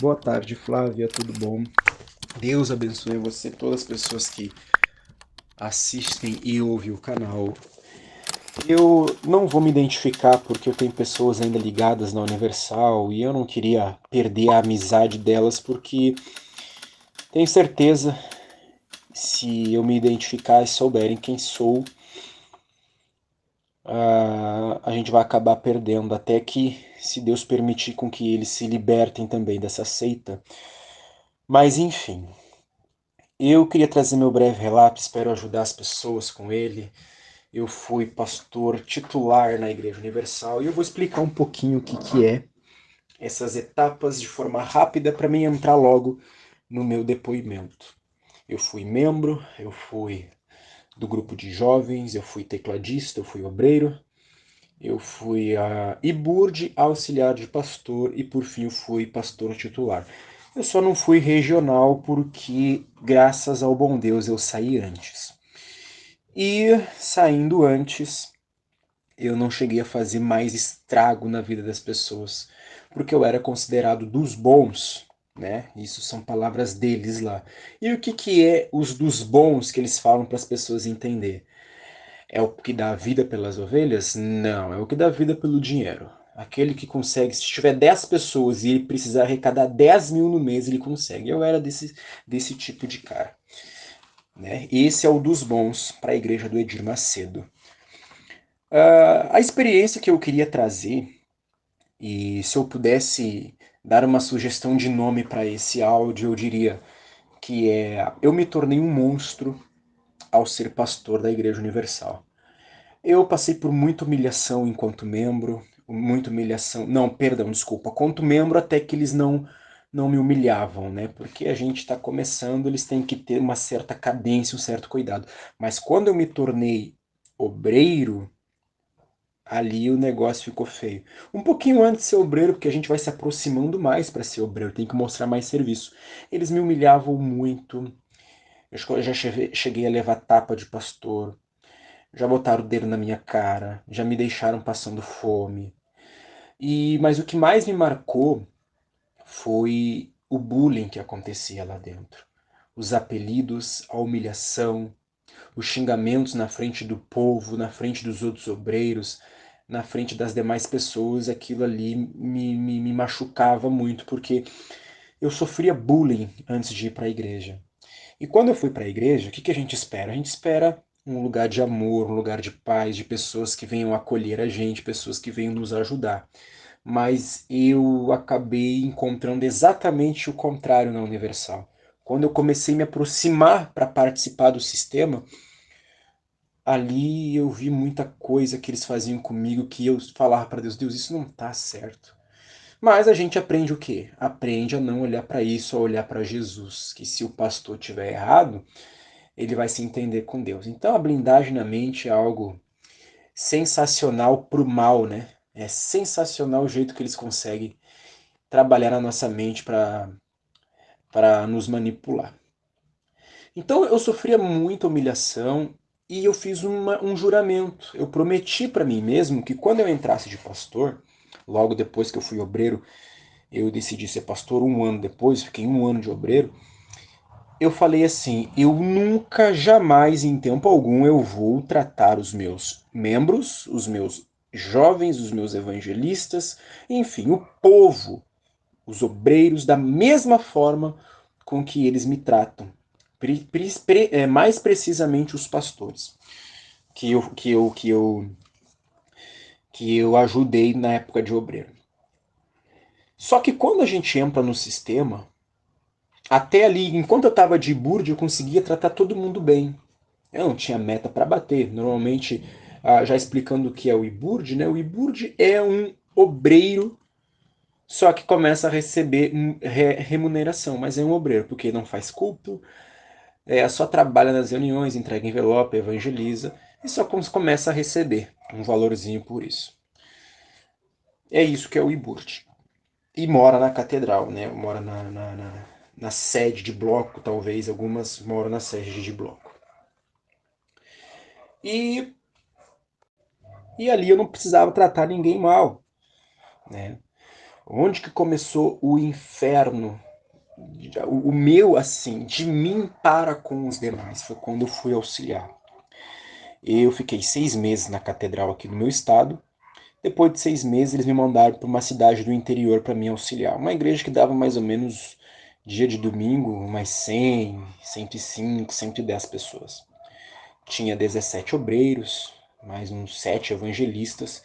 Boa tarde, Flávia, tudo bom? Deus abençoe você, todas as pessoas que assistem e ouvem o canal. Eu não vou me identificar porque eu tenho pessoas ainda ligadas na Universal e eu não queria perder a amizade delas porque tenho certeza, se eu me identificar e souberem quem sou, a gente vai acabar perdendo, até que, se Deus permitir com que eles se libertem também dessa seita. Mas enfim, eu queria trazer meu breve relato, espero ajudar as pessoas com ele. Eu fui pastor titular na Igreja Universal e eu vou explicar um pouquinho o que é essas etapas de forma rápida para mim entrar logo no meu depoimento. Eu fui membro, eu fui do grupo de jovens, eu fui tecladista, eu fui obreiro, eu fui a IBURD, auxiliar de pastor e por fim eu fui pastor titular. Eu só não fui regional porque, graças ao bom Deus, eu saí antes. E saindo antes, eu não cheguei a fazer mais estrago na vida das pessoas, porque eu era considerado dos bons, né? Isso são palavras deles lá. E o que é os dos bons que eles falam para as pessoas entender? É o que dá a vida pelas ovelhas? Não, é o que dá a vida pelo dinheiro. Aquele que consegue, se tiver 10 pessoas e ele precisar arrecadar 10 mil no mês, ele consegue. Eu era desse tipo de cara. Né? Esse é o dos bons para a igreja do Edir Macedo. A experiência que eu queria trazer, e se eu pudesse dar uma sugestão de nome para esse áudio, eu diria que é eu me tornei um monstro ao ser pastor da Igreja Universal. Eu passei por muita humilhação enquanto membro, muita humilhação, não, perdão, desculpa, quanto membro até que eles não me humilhavam, né? Porque a gente está começando, eles têm que ter uma certa cadência, um certo cuidado. Mas quando eu me tornei obreiro, ali o negócio ficou feio. Um pouquinho antes de ser obreiro, porque a gente vai se aproximando mais para ser obreiro, tem que mostrar mais serviço. Eles me humilhavam muito. Eu já cheguei a levar tapa de pastor, já botaram o dedo na minha cara, já me deixaram passando fome. Mas o que mais me marcou foi o bullying que acontecia lá dentro. Os apelidos, a humilhação, os xingamentos na frente do povo, na frente dos outros obreiros, na frente das demais pessoas, aquilo ali me machucava muito, porque eu sofria bullying antes de ir para a igreja. E quando eu fui para a igreja, o que a gente espera? A gente espera um lugar de amor, um lugar de paz, de pessoas que venham acolher a gente, pessoas que venham nos ajudar. Mas eu acabei encontrando exatamente o contrário na Universal. Quando eu comecei a me aproximar para participar do sistema, ali eu vi muita coisa que eles faziam comigo que eu falava para Deus, Deus, isso não tá certo. Mas a gente aprende o quê? Aprende a não olhar para isso, a olhar para Jesus, que se o pastor tiver errado, ele vai se entender com Deus. Então a blindagem na mente é algo sensacional pro mal, né? É sensacional o jeito que eles conseguem trabalhar na nossa mente para nos manipular. Então eu sofria muita humilhação e eu fiz um juramento. Eu prometi para mim mesmo que quando eu entrasse de pastor, logo depois que eu fui obreiro, eu decidi ser pastor um ano depois, fiquei um ano de obreiro. Eu falei assim: eu nunca, jamais, em tempo algum, eu vou tratar os meus membros, os meus jovens, os meus evangelistas, enfim, o povo, os obreiros, da mesma forma com que eles me tratam. Mais precisamente os pastores, que eu ajudei na época de obreiro. Só que quando a gente entra no sistema, até ali, enquanto eu estava de burde, eu conseguia tratar todo mundo bem. Eu não tinha meta para bater. Normalmente, já explicando o que é o IBURD, né? O IBURD é um obreiro, só que começa a receber remuneração, mas é um obreiro, porque não faz culto, só trabalha nas reuniões, entrega envelope, evangeliza, e só começa a receber um valorzinho por isso. É isso que é o IBURD. E mora na catedral, né? Mora na sede de bloco, talvez, algumas moram na sede de bloco. E, e ali eu não precisava tratar ninguém mal, né? Onde que começou o inferno? O meu, assim, de mim para com os demais, foi quando eu fui auxiliar. Eu fiquei 6 meses na catedral aqui do meu estado. Depois de 6 meses, eles me mandaram para uma cidade do interior para me auxiliar. Uma igreja que dava mais ou menos, dia de domingo, umas 100, 105, 110 pessoas. Tinha 17 obreiros, mais uns 7 evangelistas.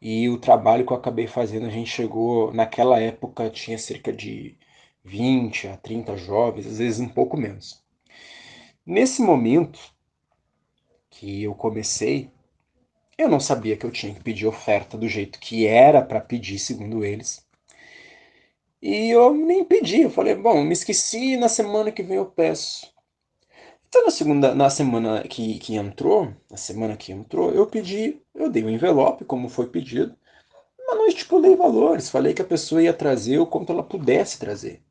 E o trabalho que eu acabei fazendo, a gente chegou, naquela época tinha cerca de 20 a 30 jovens, às vezes um pouco menos. Nesse momento que eu comecei, eu não sabia que eu tinha que pedir oferta do jeito que era para pedir, segundo eles. E eu nem pedi, eu falei, bom, me esqueci, na semana que vem eu peço. Então na semana que entrou, eu pedi, eu dei o envelope, como foi pedido, mas não estipulei valores, falei que a pessoa ia trazer o quanto ela pudesse trazer.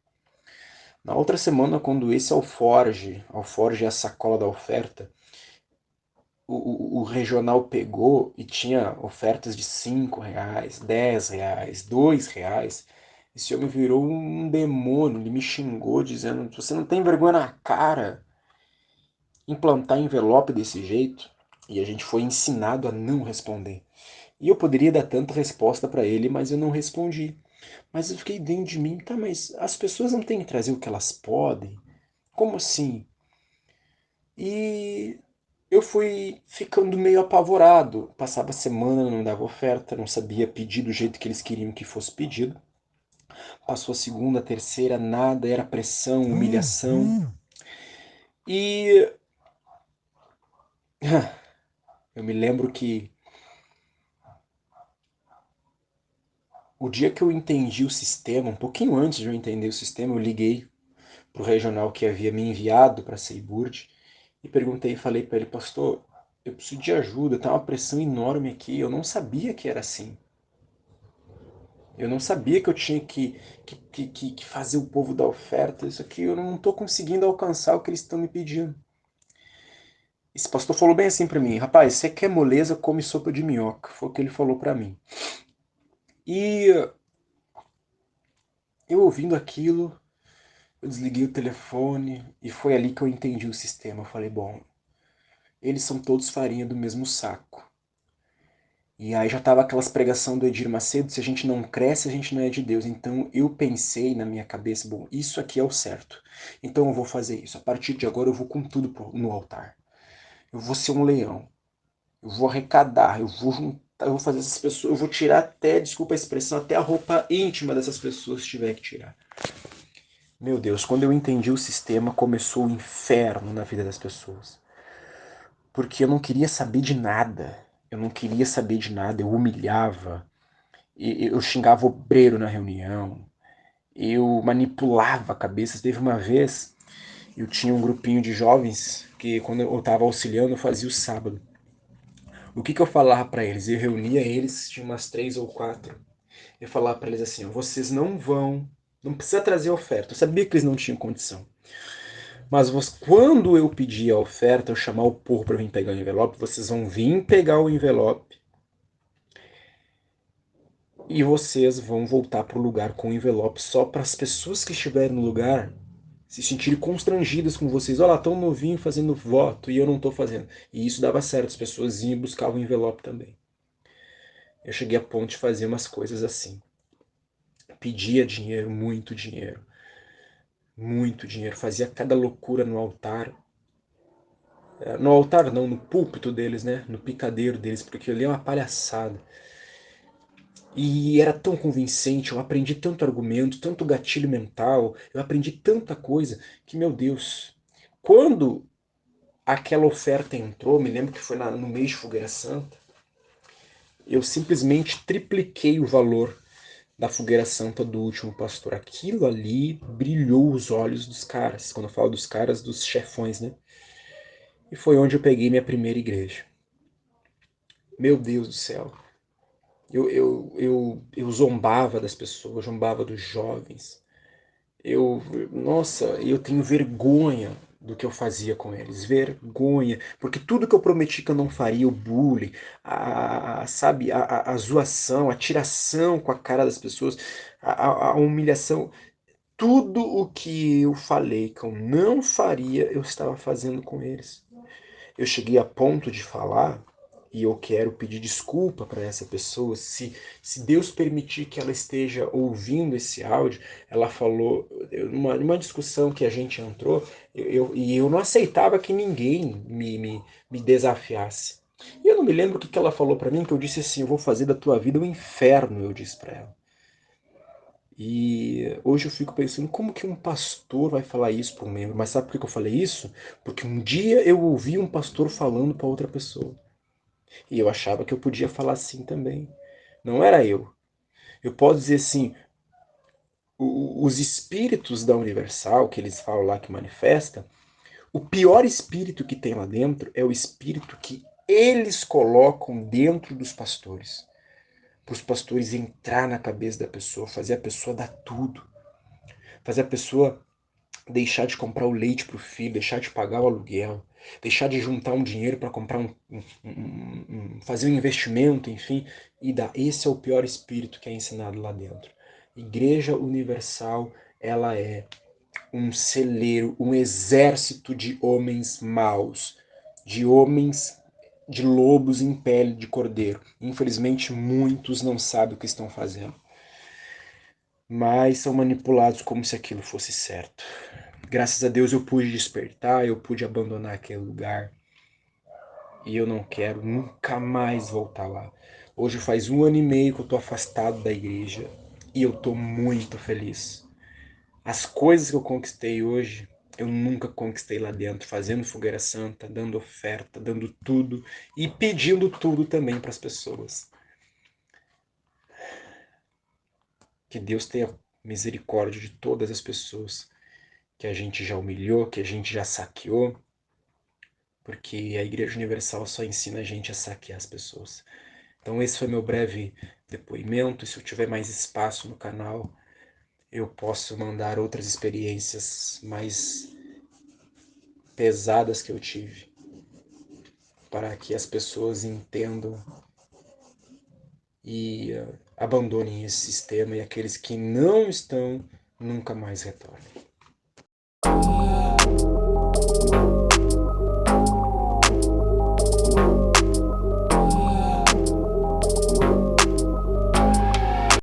Na outra semana, quando esse alforge é a sacola da oferta, o regional pegou e tinha ofertas de R$ 5, R$ 10, R$ 2. Esse homem virou um demônio, ele me xingou dizendo, você não tem vergonha na cara implantar envelope desse jeito? E a gente foi ensinado a não responder. E eu poderia dar tanta resposta para ele, mas eu não respondi. Mas eu fiquei dentro de mim, tá, mas as pessoas não têm que trazer o que elas podem? Como assim? E eu fui ficando meio apavorado. Passava a semana, não dava oferta, não sabia pedir do jeito que eles queriam que fosse pedido. Passou a segunda, a terceira, nada, era pressão, humilhação. E eu me lembro que o dia que eu entendi o sistema, um pouquinho antes de eu entender o sistema, eu liguei pro regional que havia me enviado para Seiburg e perguntei, falei para ele, pastor, eu preciso de ajuda, tá uma pressão enorme aqui, eu não sabia que era assim. Eu não sabia que eu tinha que fazer o povo dar oferta. Isso aqui eu não estou conseguindo alcançar o que eles estão me pedindo. Esse pastor falou bem assim para mim, rapaz, você quer moleza, come sopa de minhoca. Foi o que ele falou para mim. E eu ouvindo aquilo, eu desliguei o telefone e foi ali que eu entendi o sistema. Eu falei, bom, eles são todos farinha do mesmo saco. E aí já tava aquelas pregação do Edir Macedo, se a gente não cresce, a gente não é de Deus. Então eu pensei na minha cabeça, bom, isso aqui é o certo. Então eu vou fazer isso. A partir de agora eu vou com tudo no altar. Eu vou ser um leão. Eu vou arrecadar, eu vou juntar, eu vou fazer essas pessoas, eu vou tirar até, desculpa a expressão, até a roupa íntima dessas pessoas se tiver que tirar. Meu Deus, quando eu entendi o sistema, começou o inferno na vida das pessoas. Porque eu não queria saber de nada. Eu não queria saber de nada, eu humilhava, eu xingava obreiro na reunião, eu manipulava cabeças. Teve uma vez, eu tinha um grupinho de jovens que quando eu estava auxiliando eu fazia o sábado. O que eu falava para eles? Eu reunia eles, tinha umas 3 ou 4. Eu falava para eles assim, vocês não precisa trazer oferta. Eu sabia que eles não tinham condição. Mas quando eu pedir a oferta, eu chamar o povo para vir pegar o envelope, vocês vão vir pegar o envelope e vocês vão voltar para o lugar com o envelope só para as pessoas que estiverem no lugar se sentirem constrangidas com vocês. Olha lá, tão novinho fazendo voto e eu não estou fazendo. E isso dava certo, as pessoas iam e buscavam o envelope também. Eu cheguei a ponto de fazer umas coisas assim. Pedia dinheiro, muito dinheiro. Fazia cada loucura no altar. No altar não, no púlpito deles, né? No picadeiro deles, porque aquilo ali é uma palhaçada. E era tão convincente, eu aprendi tanto argumento, tanto gatilho mental, eu aprendi tanta coisa que, meu Deus, quando aquela oferta entrou, me lembro que foi no mês de Fogueira Santa, eu simplesmente tripliquei o valor da Fogueira Santa do último pastor. Aquilo ali brilhou os olhos dos caras, quando eu falo dos caras, dos chefões, né? E foi onde eu peguei minha primeira igreja. Meu Deus do céu. Eu zombava das pessoas, zombava dos jovens. Nossa, eu tenho vergonha. do que eu fazia com eles, vergonha, porque tudo que eu prometi que eu não faria, o bullying, sabe, a zoação, a tiração com a cara das pessoas, a humilhação, tudo o que eu falei que eu não faria, eu estava fazendo com eles. Eu cheguei a ponto de falar, e eu quero pedir desculpa para essa pessoa, se Deus permitir que ela esteja ouvindo esse áudio. Ela falou, numa discussão que a gente entrou, e eu não aceitava que ninguém me desafiasse. E eu não me lembro o que ela falou para mim, que eu disse assim: eu vou fazer da tua vida um inferno, eu disse para ela. E hoje eu fico pensando, como que um pastor vai falar isso para um membro? Mas sabe por que eu falei isso? Porque um dia eu ouvi um pastor falando para outra pessoa. E eu achava que eu podia falar assim também. Não era eu. Eu posso dizer assim, os espíritos da Universal, que eles falam lá que manifesta, o pior espírito que tem lá dentro é o espírito que eles colocam dentro dos pastores. Para os pastores entrar na cabeça da pessoa, fazer a pessoa dar tudo. Fazer a pessoa deixar de comprar o leite para o filho, deixar de pagar o aluguel, deixar de juntar um dinheiro para comprar fazer um investimento, enfim, e dar. Esse é o pior espírito que é ensinado lá dentro. Igreja Universal, ela é um celeiro, um exército de homens maus, de homens, de lobos em pele de cordeiro. Infelizmente, muitos não sabem o que estão fazendo, mas são manipulados como se aquilo fosse certo. Graças a Deus eu pude despertar, eu pude abandonar aquele lugar. E eu não quero nunca mais voltar lá. Hoje faz 1 ano e meio que eu tô afastado da igreja e eu tô muito feliz. As coisas que eu conquistei hoje, eu nunca conquistei lá dentro, fazendo fogueira santa, dando oferta, dando tudo e pedindo tudo também para as pessoas. Que Deus tenha misericórdia de todas as pessoas que a gente já humilhou, que a gente já saqueou, porque a Igreja Universal só ensina a gente a saquear as pessoas. Então esse foi meu breve depoimento, e se eu tiver mais espaço no canal, eu posso mandar outras experiências mais pesadas que eu tive, para que as pessoas entendam e abandonem esse sistema, e aqueles que não estão, nunca mais retornem.